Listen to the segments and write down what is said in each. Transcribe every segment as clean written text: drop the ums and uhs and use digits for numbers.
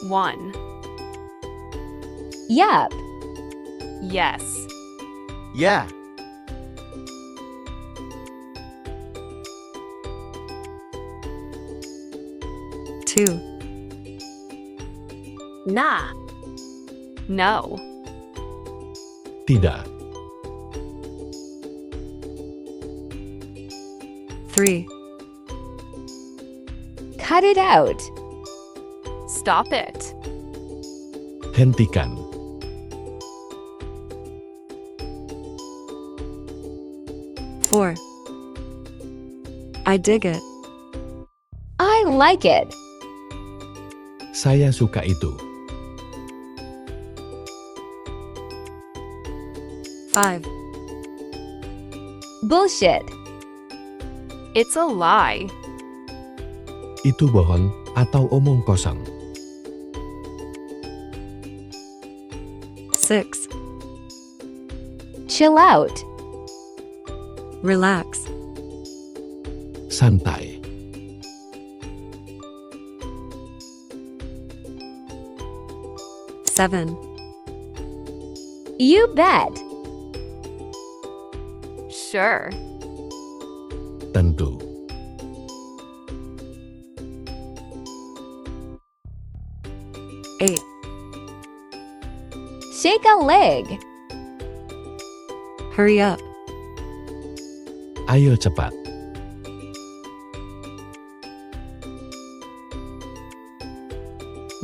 1. Yup. Yes. Ya, 2. Nah. No. Tidak. 3. Cut it out. Stop it. Hentikan. 4. I dig it. I like it. Saya suka itu. 5. Bullshit. It's a lie. Itu bohong atau omong kosong. 6. Chill out. Relax. Santai. 7. You bet. Sure. Tentu. 8. Shake a leg. Hurry up. Ayo cepat.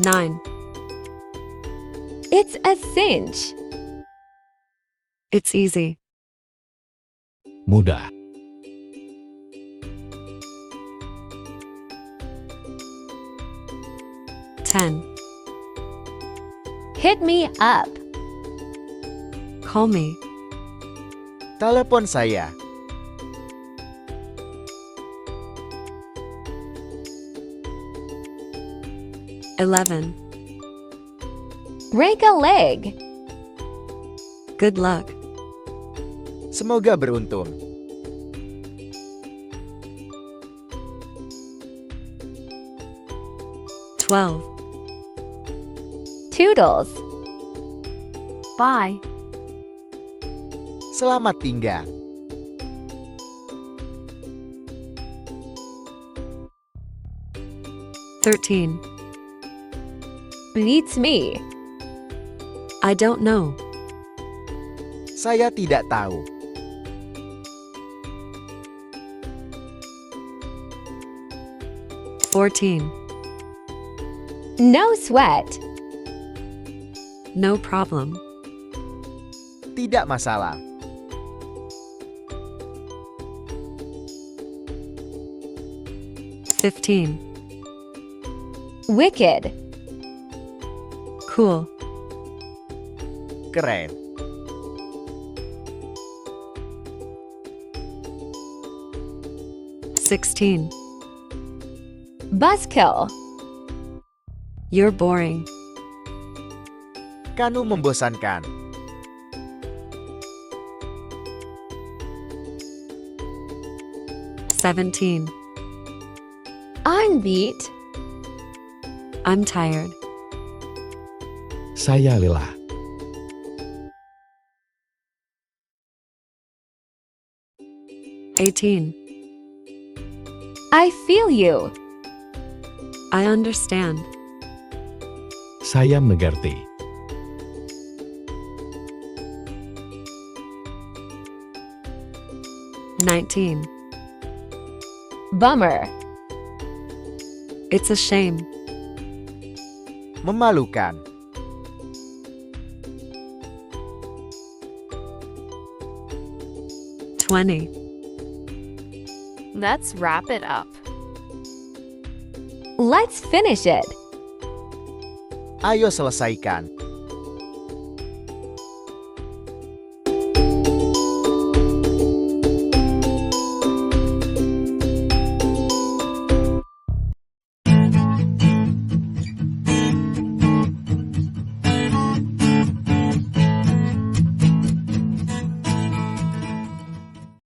9. It's a cinch. It's easy. Mudah. 10. Hit me up. Call me. telepon saya. 11. Break a leg. Good luck. Semoga beruntung. 12. Toodles. Bye. Selamat tinggal. 13. Beats me. I don't know. Saya tidak tahu. 14. No sweat. No problem. Tidak masalah. 15. Wicked. Cool. Keren. 16. Buzzkill. You're boring. Kamu membosankan. 17. I'm beat. I'm tired. Saya lelah. 18. I feel you. I understand. Saya mengerti. 19. Bummer. It's a shame. Memalukan. 20. Let's wrap it up. Let's finish it. Ayo selesaikan.